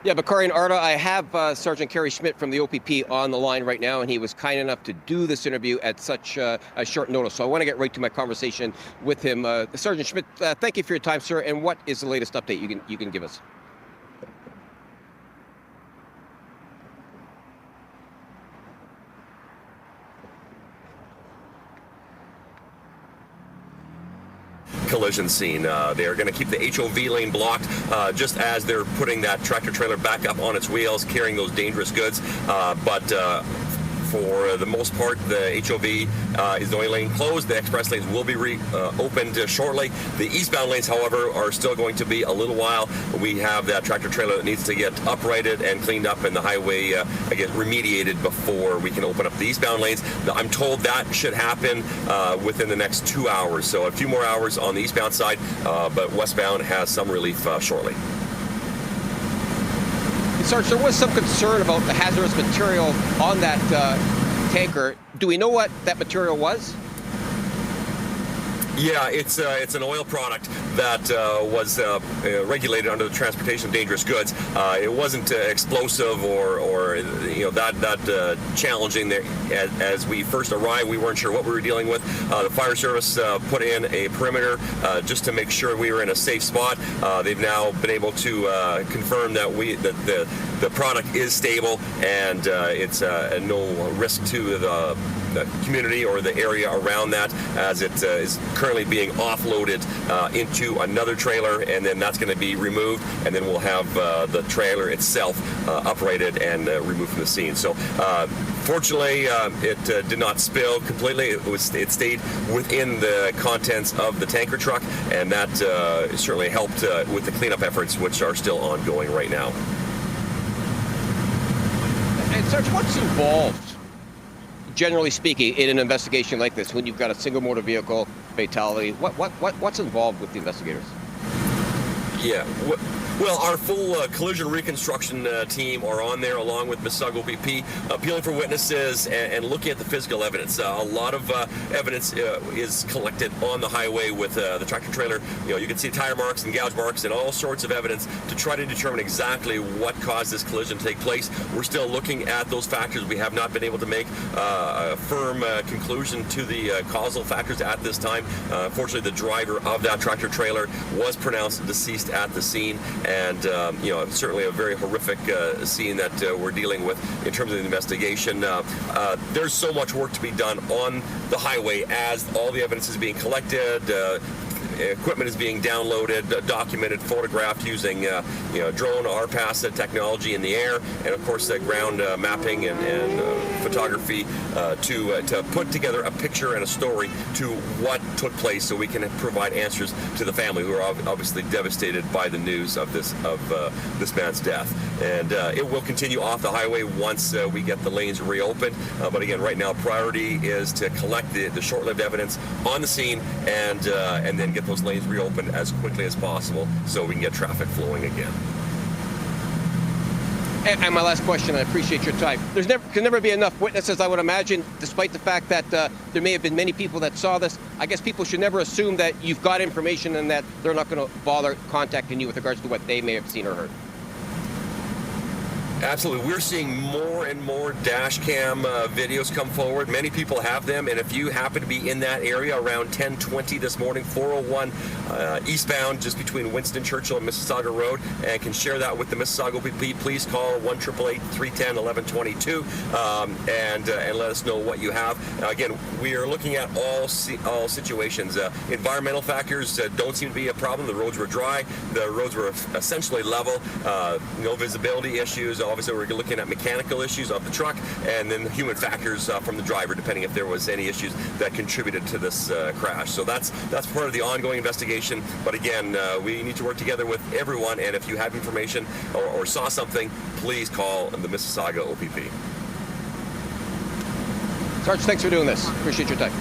Yeah, Bakari and Arda, I have Sergeant Kerry Schmidt from the OPP on the line right now, and he was kind enough to do this interview at such a short notice. So I want to get right to my conversation with him. Sergeant Schmidt, thank you for your time, sir. And what is the latest update you can give us? Collision scene. They are going to keep the HOV lane blocked just as they're putting that tractor trailer back up on its wheels, carrying those dangerous goods. But for the most part, the HOV is the only lane closed. The express lanes will be opened shortly. The eastbound lanes, however, are still going to be a little while. We have that tractor trailer that needs to get uprighted and cleaned up, and the highway, remediated before we can open up the eastbound lanes. I'm told that should happen within the next 2 hours. So a few more hours on the eastbound side, but westbound has some relief shortly. Sarge, there was some concern about the hazardous material on that tanker. Do we know what that material was? Yeah, it's an oil product that was regulated under the Transportation of Dangerous Goods. It wasn't explosive or that challenging. There, as we first arrived, we weren't sure what we were dealing with. The fire service put in a perimeter just to make sure we were in a safe spot. They've now been able to confirm that the product is stable and it's no risk to the community or the area around that, as it is currently being offloaded into another trailer, and then that's going to be removed, and then we'll have the trailer itself uprighted and removed from the scene. So fortunately, it did not spill completely. It stayed within the contents of the tanker truck, and that certainly helped with the cleanup efforts, which are still ongoing right now. And Sarge, what's involved, generally speaking, in an investigation like this, when you've got a single motor vehicle fatality? What's involved with the investigators? Yeah. Well, our full collision reconstruction team are on there, along with Mississauga OPP, appealing for witnesses and looking at the physical evidence. A lot of evidence is collected on the highway with the tractor trailer. You can see tire marks and gouge marks and all sorts of evidence to try to determine exactly what caused this collision to take place. We're still looking at those factors. We have not been able to make a firm conclusion to the causal factors at this time. Fortunately, the driver of that tractor trailer was pronounced deceased at the scene. And certainly a very horrific scene that we're dealing with in terms of the investigation. There's so much work to be done on the highway as all the evidence is being collected. Equipment is being downloaded, documented, photographed using drone RPAS technology in the air, and of course ground mapping and photography to put together a picture and a story to what took place, so we can provide answers to the family, who are obviously devastated by the news of this man's death. And it will continue off the highway once we get the lanes reopened. But again, right now, priority is to collect the short-lived evidence on the scene and then get those lanes reopened as quickly as possible so we can get traffic flowing again. And my last question, I appreciate your time. Can never be enough witnesses, I would imagine, despite the fact that there may have been many people that saw this. I guess people should never assume that you've got information and that they're not going to bother contacting you with regards to what they may have seen or heard. Absolutely. We're seeing more and more dash cam videos come forward. Many people have them, and if you happen to be in that area around 10:20 this morning, 401 eastbound, just between Winston Churchill and Mississauga Road, and can share that with the Mississauga OPP, please call 1-888-310-1122 and let us know what you have. Again, we are looking at all situations. Environmental factors don't seem to be a problem. The roads were dry. The roads were essentially level. No visibility issues. Obviously, we're looking at mechanical issues of the truck, and then human factors from the driver, depending if there was any issues that contributed to this crash. So that's part of the ongoing investigation. But again, we need to work together with everyone, and if you have information or saw something, please call the Mississauga OPP. Sarge, thanks for doing this. Appreciate your time.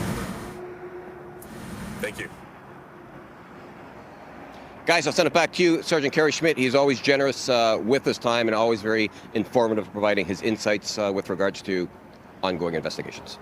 Thank you. Guys, I'll send it back to you, Sergeant Kerry Schmidt. He's always generous with his time and always very informative, providing his insights with regards to ongoing investigations.